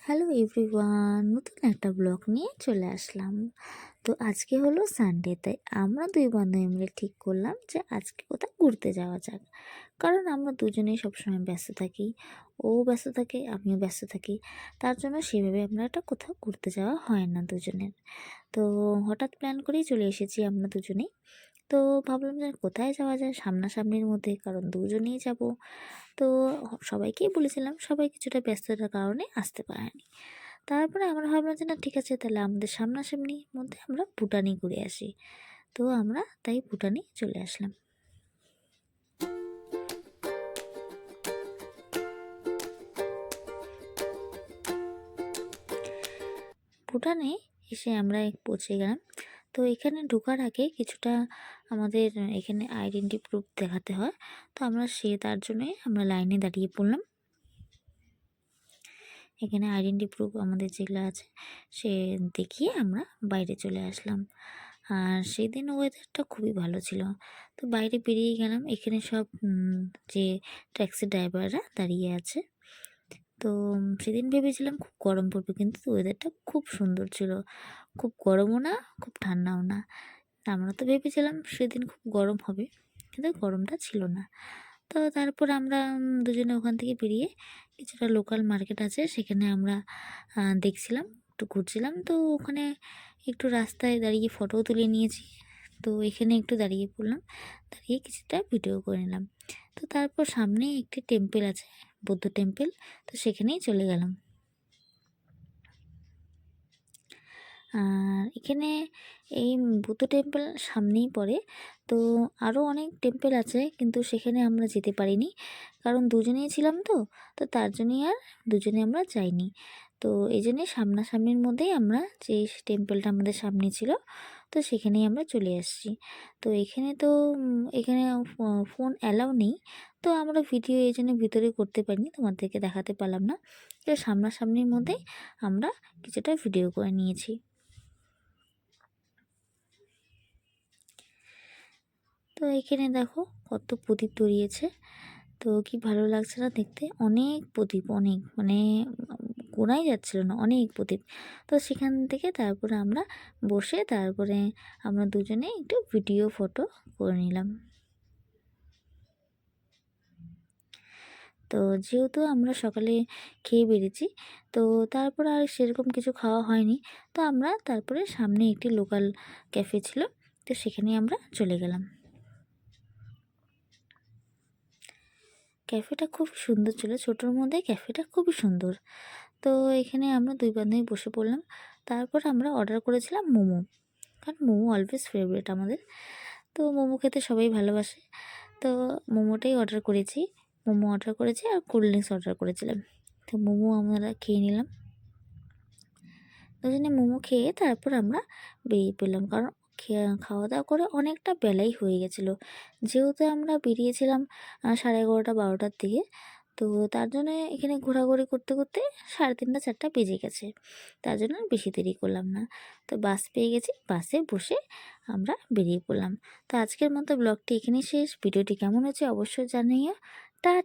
Hello everyone, নতুন একটা blog নিয়ে চলে আসলাম। তো আজকে হলো সানডে, তাই আমরা দুই বান্ধবী মিলে ঠিক করলাম যে আজকে কোথাও ঘুরতে যাওয়া যাক। কারণ আমরা দুজনেই সবসময় ব্যস্ত থাকি, ও ব্যস্ত থাকে, আমিও ব্যস্ত থাকি। তার জন্য সেভাবে আমরা একটা কোথাও ঘুরতে যাওয়া হয় না দুজনের। তো হঠাৎ প্ল্যান করেই চলে এসেছি আমরা দুজনেই। তো ভাবলাম যে কোথায় যাওয়া যায় সামনাসামনির মধ্যে, কারণ দুজনেই যাব। তো সবাইকেই বলেছিলাম, সবাই কিছুটা ব্যস্ততার কারণে আসতে পারেনি। তারপরে আমরা ভাবলাম যে না, ঠিক আছে, তাহলে আমাদের সামনাসামনির মধ্যে আমরা ভুটানে ঘুরে আসি। তো আমরা তাই ভুটানে চলে আসলাম। ভুটানে এসে আমরা পৌঁছে গেলাম। তো এখানে ঢোকার আগে কিছুটা আমাদের এখানে আইডেন্টি প্রুফ দেখাতে হয়। তো আমরা তার জন্যই আমরা লাইনে দাঁড়িয়ে পড়লাম। এখানে আইডেন্টি প্রুফ আমাদের যেগুলো আছে সে দেখিয়ে আমরা বাইরে চলে আসলাম। আর সেদিন ওয়েদারটা খুবই ভালো ছিল। তো বাইরে বেরিয়ে গেলাম, এখানে সব যে ট্যাক্সি ড্রাইভাররা দাঁড়িয়ে আছে। তো সেদিন ভেবেছিলাম খুব গরম পড়বে, কিন্তু ওয়েদারটা খুব সুন্দর ছিল। খুব গরমও না, খুব ঠান্ডাও না। আমরা তো ভেবেছিলাম সেদিন খুব গরম হবে, কিন্তু গরমটা ছিল না। তো তারপর আমরা দুজনে ওখান থেকে বেরিয়ে কিছুটা লোকাল মার্কেট আছে সেখানে আমরা দেখছিলাম, একটু ঘুরছিলাম। তো ওখানে একটু রাস্তায় দাঁড়িয়ে ফটোও তুলে নিয়েছি। তো এখানে একটু দাঁড়িয়ে পড়লাম, দাঁড়িয়ে কিছুটা ভিডিও করে নিলাম। তো তারপর সামনে একটি টেম্পল আছে, বৌদ্ধ টেম্পল। তো সেখানেই চলে গেলাম। আর এখানে এই বুদ্ধ টেম্পল সামনেই পড়ে। তো আরও অনেক টেম্পল আছে, কিন্তু সেখানে আমরা যেতে পারিনি, কারণ দুজনেই ছিলাম। তো তো তার জন্যই আর দুজনে আমরা যাইনি। তো এই জন্যে সামনাসামনির মধ্যেই আমরা, যে টেম্পলটা আমাদের সামনে ছিল, তো সেখানেই আমরা চলে আসছি। তো এখানে তো এখানে ফোন অ্যালাউ নেই। তো আমরা ভিডিও এই জন্য ভিতরে করতে পারিনি, তোমাদেরকে দেখাতে পারলাম না। তো সামনাসামনির মধ্যেই আমরা কিছুটা ভিডিও করে নিয়েছি। তো এখানে দেখো কত প্রদীপ ধরিয়েছে। তো কি ভালো লাগছে না দেখতে, অনেক প্রদীপ, অনেক মানে গোনাই যাচ্ছিল না, অনেক প্রদীপ। তো সেখান থেকে তারপরে আমরা বসে তারপরে আমরা দুজনে একটু ভিডিও ফটো করে নিলাম। তো যেহেতু আমরা সকালে খেয়ে বেরিয়েছি, তো তারপর আর সেরকম কিছু খাওয়া হয়নি। তো আমরা তারপরে সামনে একটি লোকাল ক্যাফে ছিল, তো সেখানে আমরা চলে গেলাম। ক্যাফেটা খুব সুন্দর ছিল, ছোটোর মধ্যে ক্যাফেটা খুবই সুন্দর। তো এখানে আমরা দুই বান্ধবী বসে পড়লাম। তারপর আমরা অর্ডার করেছিলাম মোমো, কারণ মোমো অলওয়েজ ফেভারিট আমাদের। তো মোমো খেতে সবাই ভালোবাসে। তো মোমোটাই অর্ডার করেছি, মোমো অর্ডার করেছি আর কোল্ড ড্রিঙ্কস অর্ডার করেছিলাম। তো মোমো আমরা খেয়ে নিলাম। দুজনে মোমো খেয়ে তারপর আমরা বেরিয়ে পড়লাম, কারণ খাওয়া দাওয়া করে অনেকটা বেলাই হয়ে গেছিলো। যেহেতু আমরা বেরিয়েছিলাম 11:30-12টার দিকে। তো তার জন্য এখানে ঘোরাঘুরি করতে করতে 3:30-4টা বেজে গেছে। তার জন্য আর বেশি দেরি করলাম না। তো বাস পেয়ে গেছি, বাসে বসে আমরা বেরিয়ে পড়লাম। তো আজকের মতো ব্লগটি এখানেই শেষ। ভিডিওটি কেমন হয়েছে অবশ্যই জানিও। টাটা।